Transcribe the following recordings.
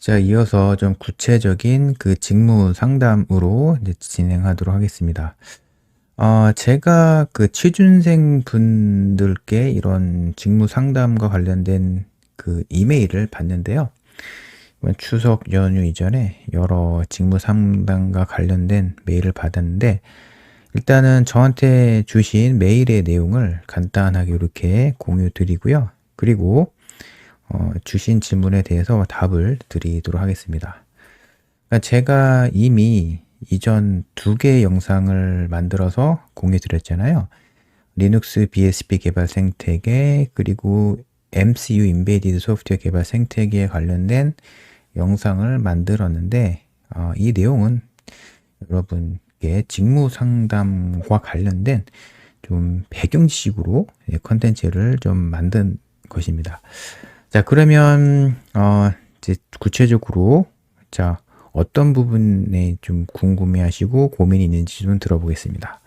자, 이어서 좀 구체적인 그 직무 상담으로 이제 진행하도록 하겠습니다. 제가 그 취준생 분들께 이런 직무 상담과 관련된 그 이메일을 받는데요. 이번 추석 연휴 이전에 여러 직무 상담과 관련된 메일을 받았는데, 일단은 저한테 주신 메일의 내용을 간단하게 이렇게 공유 드리고요. 그리고 주신 질문에 대해서 답을 드리도록 하겠습니다. 그러니까 제가 이미 이전 2개의 영상을 만들어서 공유 드렸잖아요. 리눅스 BSP 개발 생태계 그리고 MCU 인베디드 소프트웨어 개발 생태계에 관련된 영상을 만들었는데 이 내용은 여러분께 직무 상담과 관련된 좀 배경 지식으로 컨텐츠를 좀 만든 것입니다. 자, 그러면 이제 구체적으로 자, 어떤 부분에 좀 궁금해하시고 고민이 있는지 좀 들어보겠습니다.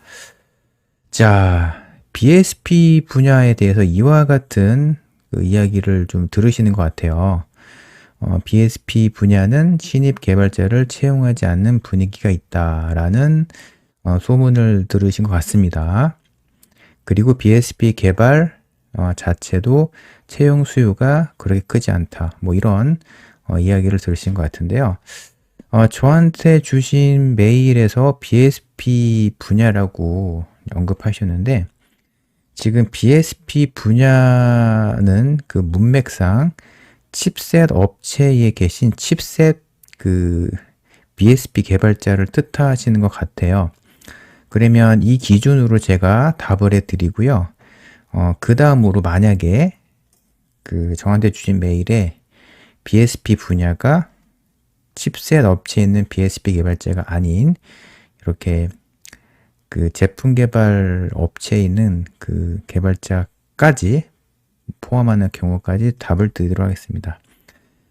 자, BSP 분야에 대해서 이와 같은 그 이야기를 좀 들으시는 것 같아요. BSP 분야는 신입 개발자를 채용하지 않는 분위기가 있다라는 소문을 들으신 것 같습니다. 그리고 BSP 개발 자체도 채용 수요가 그렇게 크지 않다. 뭐 이런 이야기를 들으신 것 같은데요. 저한테 주신 메일에서 BSP 분야라고 언급하셨는데, 지금 BSP 분야는 그 문맥상 칩셋 업체에 계신 칩셋 그 BSP 개발자를 뜻하시는 것 같아요. 그러면 이 기준으로 제가 답을 해드리고요. 그 다음으로 만약에 그 저한테 주신 메일에 BSP 분야가 칩셋 업체에 있는 BSP 개발자가 아닌 이렇게 그 제품 개발 업체에 있는 그 개발자까지 포함하는 경우까지 답을 드리도록 하겠습니다.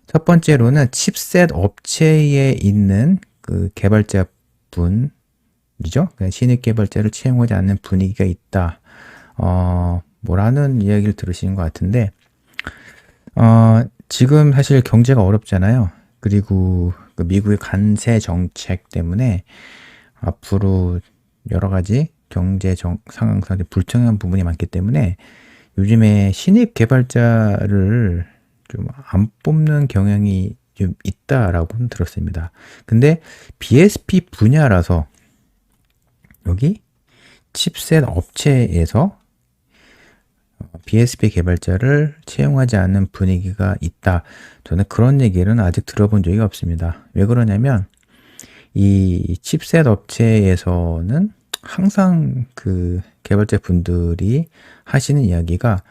첫 번째로는 칩셋 업체에 있는 그 개발자 분이죠. 그러니까 신입 개발자를 채용하지 않는 분위기가 있다. 뭐라는 이야기를 들으시는 것 같은데, 지금 사실 경제가 어렵잖아요. 그리고 그 미국의 관세 정책 때문에 앞으로 여러 가지 상황상 불투명한 부분이 많기 때문에 요즘에 신입 개발자를 좀 안 뽑는 경향이 좀 있다라고 들었습니다. 근데 BSP 분야라서 여기 칩셋 업체에서 BSP 개발자를 채용하지 않는 분위기가 있다. 저는 그런 얘기는 아직 들어본 적이 없습니다. 왜 그러냐면 이 칩셋 업체에서는 항상 그 개발자 분들이 하시는 이야기가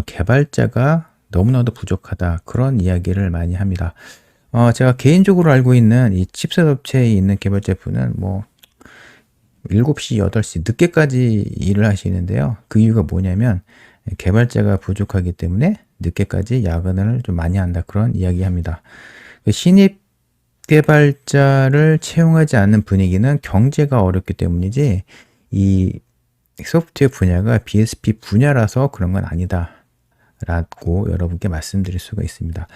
개발자가 너무나도 부족하다. 그런 이야기를 많이 합니다. 제가 개인적으로 알고 있는 이 칩셋 업체에 있는 개발자 분은 뭐 7시, 8시 늦게까지 일을 하시는데요. 그 이유가 뭐냐면 개발자가 부족하기 때문에 늦게까지 야근을 좀 많이 한다. 그런 이야기합니다. 신입 개발자를 채용하지 않는 분위기는 경제가 어렵기 때문이지 이 소프트웨어 분야가 BSP 분야라서 그런 건 아니다 라고 여러분께 말씀드릴 수가 있습니다.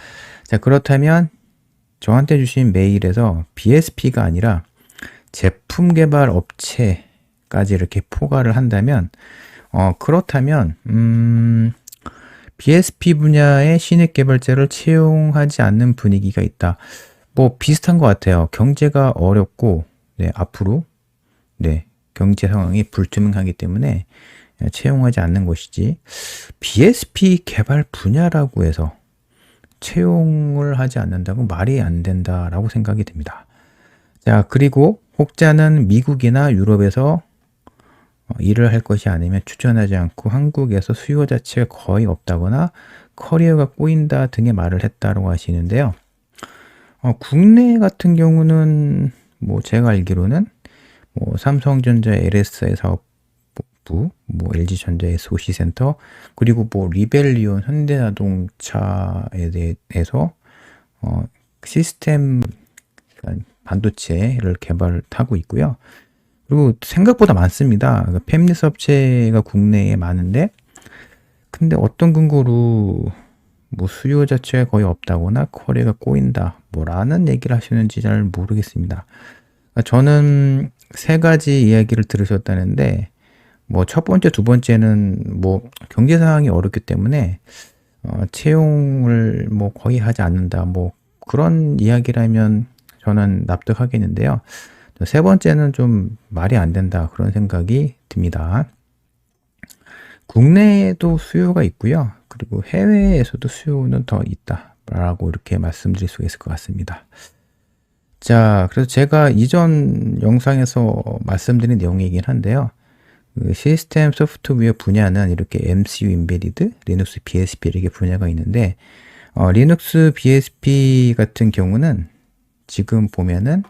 자, 그렇다면 저한테 주신 메일에서 BSP가 아니라 제품 개발 업체까지 이렇게 포괄을 한다면 그렇다면 BSP 분야의 신입 개발자를 채용하지 않는 분위기가 있다. 뭐 비슷한 것 같아요. 경제가 어렵고 앞으로 경제 상황이 불투명하기 때문에 채용하지 않는 것이지 BSP 개발 분야라고 해서 채용을 하지 않는다고 말이 안 된다라고 생각이 듭니다. 자, 그리고 혹자는 미국이나 유럽에서 일을 할 것이 아니면 추천하지 않고 한국에서 수요 자체가 거의 없다거나 커리어가 꼬인다 등의 말을 했다고 하시는데요. 국내 같은 경우는 뭐 제가 알기로는 뭐 삼성전자 LSI 사업부, 뭐 LG전자 SOC센터, 그리고 뭐 리벨리온 현대자동차에 대해서 시스템 반도체를 개발하고 있고요. 그리고 생각보다 많습니다. 팹리스 업체가 국내에 많은데, 근데 어떤 근거로 뭐 수요 자체가 거의 없다거나 거래가 꼬인다 뭐라는 얘기를 하시는지 잘 모르겠습니다. 저는 세 가지 이야기를 들으셨다는데 뭐 첫 번째, 두 번째는 뭐 경제 상황이 어렵기 때문에 채용을 뭐 거의 하지 않는다 뭐 그런 이야기라면 저는 납득하겠는데요. 세 번째는 좀 말이 안 된다 그런 생각이 듭니다. 국내에도 수요가 있고요. 그리고 해외에서도 수요는 더 있다라고 이렇게 말씀드릴 수 있을 것 같습니다. 자, 그래서 제가 이전 영상에서 말씀드린 내용이긴 한데요. 그 시스템 소프트웨어 분야는 이렇게 MCU 인베디드, 리눅스 BSP 이렇게 분야가 있는데 리눅스 BSP 같은 경우는 지금 보면은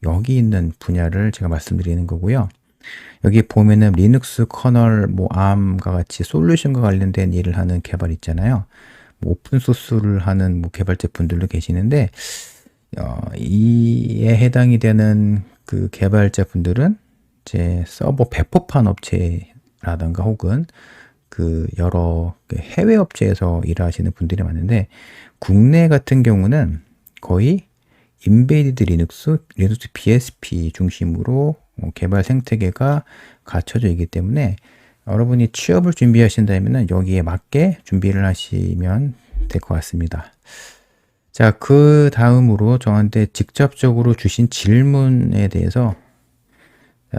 여기 있는 분야를 제가 말씀드리는 거고요. 여기 보면은 리눅스 커널, 뭐 ARM과 같이 솔루션과 관련된 일을 하는 개발 있잖아요. 뭐 오픈 소스를 하는 뭐 개발자 분들도 계시는데 이에 해당이 되는 그 개발자 분들은 이제 서버 배포판 업체라든가 혹은 그 여러 해외 업체에서 일하시는 분들이 많은데 국내 같은 경우는 거의 인베디드 리눅스 BSP 중심으로 개발 생태계가 갖춰져 있기 때문에 여러분이 취업을 준비하신다면 여기에 맞게 준비를 하시면 될 것 같습니다. 자, 그 다음으로 저한테 직접적으로 주신 질문에 대해서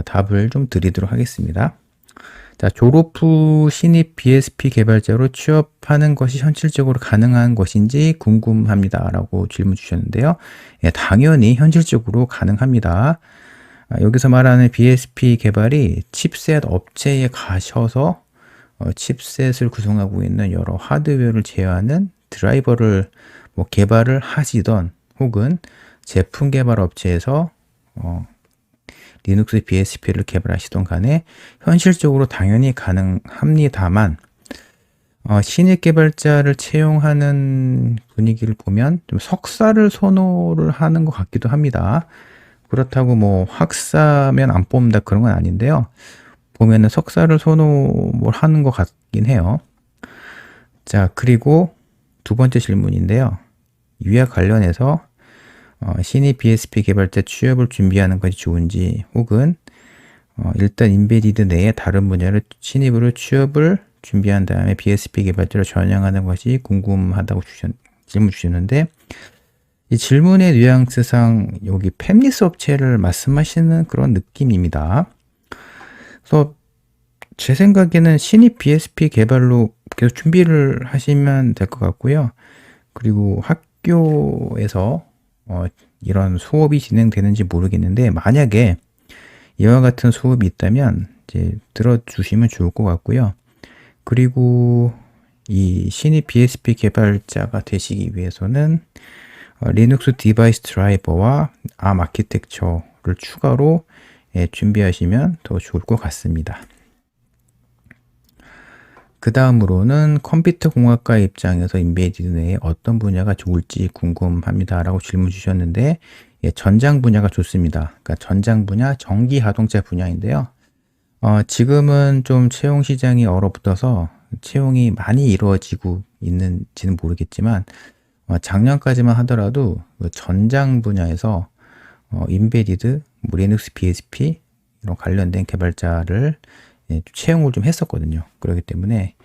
답을 좀 드리도록 하겠습니다. 자, 졸업 후 신입 BSP 개발자로 취업하는 것이 현실적으로 가능한 것인지 궁금합니다. 라고 질문 주셨는데요. 예, 당연히 현실적으로 가능합니다. 여기서 말하는 BSP 개발이 칩셋 업체에 가셔서 칩셋을 구성하고 있는 여러 하드웨어를 제어하는 드라이버를 뭐 개발을 하시던 혹은 제품 개발 업체에서 리눅스 BSP를 개발하시던 간에 현실적으로 당연히 가능합니다만 신입 개발자를 채용하는 분위기를 보면 좀 석사를 선호를 하는 것 같기도 합니다. 그렇다고 뭐 학사면 안 뽑는다 그런 건 아닌데요. 보면은 석사를 선호를 하는 것 같긴 해요. 자, 그리고 두 번째 질문인데요. 이와 관련해서 신입 BSP 개발자 취업을 준비하는 것이 좋은지 혹은 일단 인베디드 내에 다른 분야를 신입으로 취업을 준비한 다음에 BSP 개발자로 전향하는 것이 궁금하다고 질문 주셨는데 이 질문의 뉘앙스상 여기 팹리스 업체를 말씀하시는 그런 느낌입니다. 그래서 제 생각에는 신입 BSP 개발로 계속 준비를 하시면 될 것 같고요. 그리고 학교에서 이런 수업이 진행되는지 모르겠는데 만약에 이와 같은 수업이 있다면 이제 들어주시면 좋을 것 같고요. 그리고 이 신입 BSP 개발자가 되시기 위해서는 리눅스 디바이스 드라이버와 ARM 아키텍처를 추가로 준비하시면 더 좋을 것 같습니다. 그 다음으로는 컴퓨터 공학과 입장에서 인베디드 내에 어떤 분야가 좋을지 궁금합니다. 라고 질문 주셨는데 전장 분야가 좋습니다. 그러니까 전장 분야, 전기 자동차 분야인데요. 지금은 좀 채용 시장이 얼어붙어서 채용이 많이 이루어지고 있는지는 모르겠지만 작년까지만 하더라도 그 전장 분야에서 인베디드, 뭐 리눅스 BSP 이런 관련된 개발자를 채용을 좀 했었거든요. 그렇기 때문에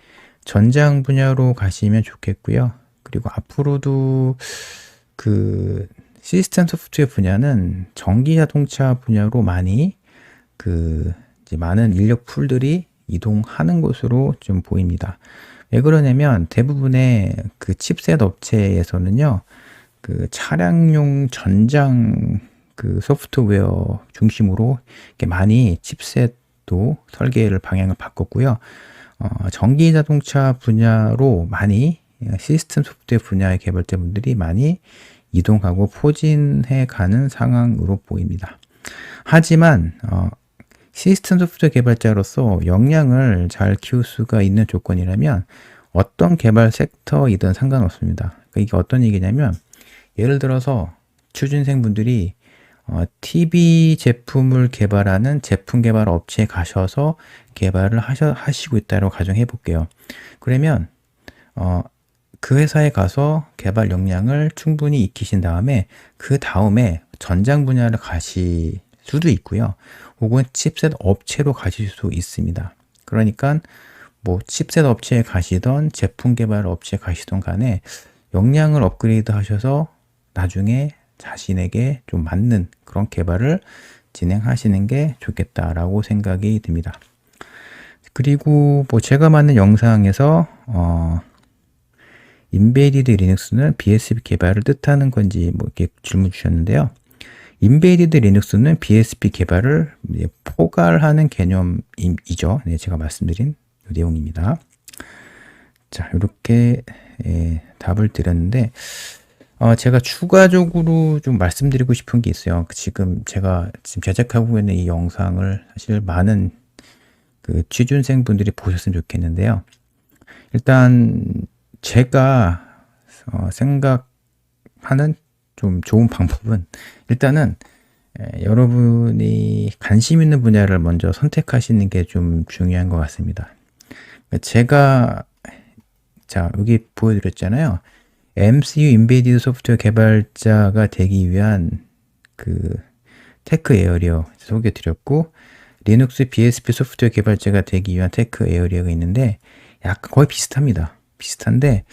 전장 분야로 가시면 좋겠고요. 그리고 앞으로도 그 시스템 소프트웨어 분야는 전기 자동차 분야로 많이 이제 많은 인력 풀들이 이동하는 것으로 좀 보입니다. 왜 그러냐면 대부분의 그 칩셋 업체에서는요, 그 차량용 전장 그 소프트웨어 중심으로 이렇게 많이 칩셋도 설계를 방향을 바꿨고요. 전기 자동차 분야로 많이 시스템 소프트웨어 분야의 개발자분들이 많이 이동하고 포진해 가는 상황으로 보입니다. 하지만 시스템 소프트웨어 개발자로서 역량을 잘 키울 수가 있는 조건이라면 어떤 개발 섹터이든 상관없습니다. 그러니까 이게 어떤 얘기냐면 예를 들어서 취준생분들이 TV 제품을 개발하는 제품 개발 업체에 가셔서 개발을 하시고 있다고 가정해 볼게요. 그러면 그 회사에 가서 개발 역량을 충분히 익히신 다음에 그 다음에 전장 분야를 가실 수도 있고요. 혹은 칩셋 업체로 가실 수 있습니다. 그러니까 뭐 칩셋 업체에 가시던 제품 개발 업체에 가시던 간에 역량을 업그레이드 하셔서 나중에 자신에게 좀 맞는 그런 개발을 진행하시는 게 좋겠다라고 생각이 듭니다. 그리고 뭐 제가 만든 영상에서 인베디드 리눅스는 BSP 개발을 뜻하는 건지 뭐 이렇게 질문 주셨는데요. 인베디드 리눅스는 BSP 개발을 포괄하는 개념이죠. 네, 제가 말씀드린 내용입니다. 자, 이렇게 답을 드렸는데 제가 추가적으로 좀 말씀드리고 싶은 게 있어요. 지금 제가 제작하고 있는 이 영상을 사실 많은 그 취준생 분들이 보셨으면 좋겠는데요. 일단 제가 생각하는 좀 좋은 방법은 일단은 여러분이 관심 있는 분야를 먼저 선택하시는 게 좀 중요한 것 같습니다. 제가 자 여기 보여드렸잖아요. MCU 인베디드 소프트웨어 개발자가 되기 위한 그 테크 에어리어 소개드렸고 리눅스 BSP 소프트웨어 개발자가 되기 위한 테크 에어리어가 있는데 약간 거의 비슷합니다. 비슷한데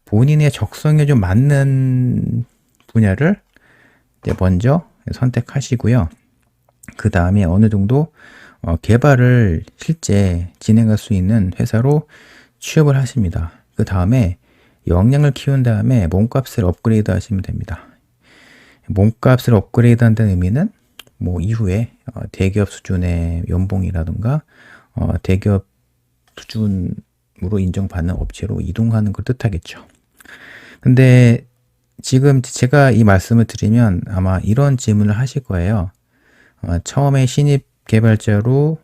본인의 적성에 좀 맞는 분야를 이제 먼저 선택하시고요. 그 다음에 어느 정도 개발을 실제 진행할 수 있는 회사로 취업을 하십니다. 그 다음에 역량을 키운 다음에 몸값을 업그레이드 하시면 됩니다. 몸값을 업그레이드 한다는 의미는 뭐 이후에 대기업 수준의 연봉이라든가 대기업 수준으로 인정받는 업체로 이동하는 걸 뜻하겠죠. 근데 지금 제가 이 말씀을 드리면 아마 이런 질문을 하실 거예요. 처음에 신입 개발자로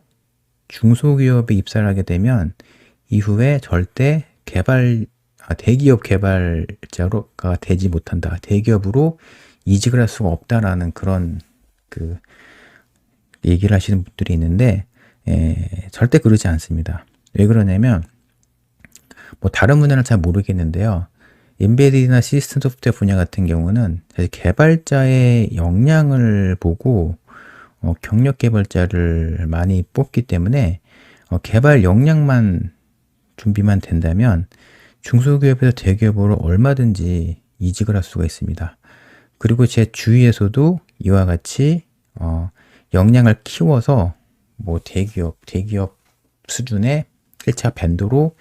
중소기업에 입사를 하게 되면 이후에 절대 대기업 개발자가 되지 못한다. 대기업으로 이직을 할 수가 없다라는 그런 그 얘기를 하시는 분들이 있는데 절대 그러지 않습니다. 왜 그러냐면 뭐 다른 분야는 잘 모르겠는데요. 인베디드나 시스템 소프트웨어 분야 같은 경우는 사실 개발자의 역량을 보고 경력 개발자를 많이 뽑기 때문에 개발 역량만 준비만 된다면 중소기업에서 대기업으로 얼마든지 이직을 할 수가 있습니다. 그리고 제 주위에서도 이와 같이 역량을 키워서 뭐 대기업 수준의 1차 벤더로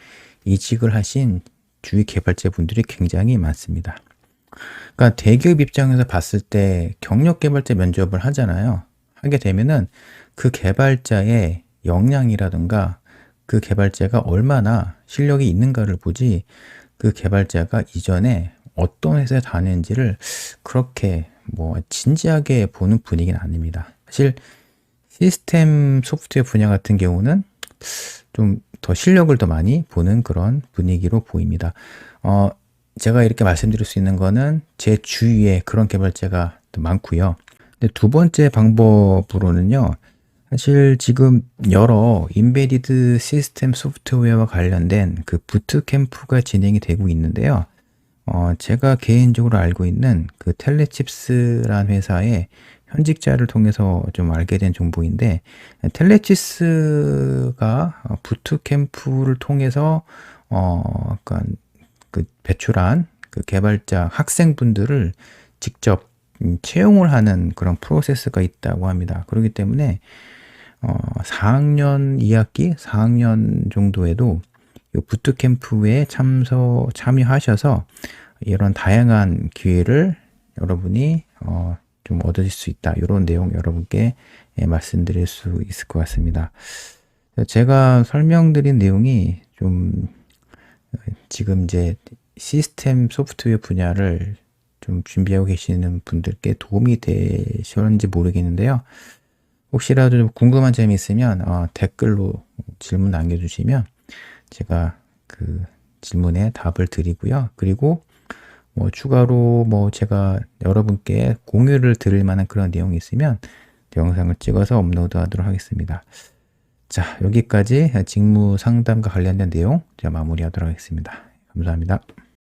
이직을 하신 주위 개발자 분들이 굉장히 많습니다. 그러니까 대기업 입장에서 봤을 때 경력 개발자 면접을 하잖아요. 하게 되면은 그 개발자의 역량이라든가 그 개발자가 얼마나 실력이 있는가를 보지 그 개발자가 이전에 어떤 회사에 다녔는지를 그렇게 뭐 진지하게 보는 분위기는 아닙니다. 사실 시스템 소프트웨어 분야 같은 경우는 좀 더 실력을 더 많이 보는 그런 분위기로 보입니다. 제가 이렇게 말씀드릴 수 있는 거는 제 주위에 그런 개발자가 많고요. 근데 두 번째 방법으로는요. 사실 지금 여러 인베디드 시스템 소프트웨어와 관련된 그 부트캠프가 진행이 되고 있는데요. 제가 개인적으로 알고 있는 그 텔레칩스라는 회사의 현직자를 통해서 좀 알게 된 정보인데 텔레칩스가 부트캠프를 통해서 약간 그 배출한 그 개발자 학생분들을 직접 채용을 하는 그런 프로세스가 있다고 합니다. 그렇기 때문에 4학년 2학기, 4학년 정도에도 이 부트캠프에 참여하셔서 이런 다양한 기회를 여러분이 좀 얻으실 수 있다. 이런 내용 여러분께 말씀드릴 수 있을 것 같습니다. 제가 설명드린 내용이 좀 지금 이제 시스템 소프트웨어 분야를 좀 준비하고 계시는 분들께 도움이 되셨는지 모르겠는데요. 혹시라도 좀 궁금한 점이 있으면 댓글로 질문 남겨주시면 제가 그 질문에 답을 드리고요. 그리고 뭐 추가로 뭐 제가 여러분께 공유를 드릴 만한 그런 내용이 있으면 영상을 찍어서 업로드하도록 하겠습니다. 자, 여기까지 직무 상담과 관련된 내용 제가 마무리하도록 하겠습니다. 감사합니다.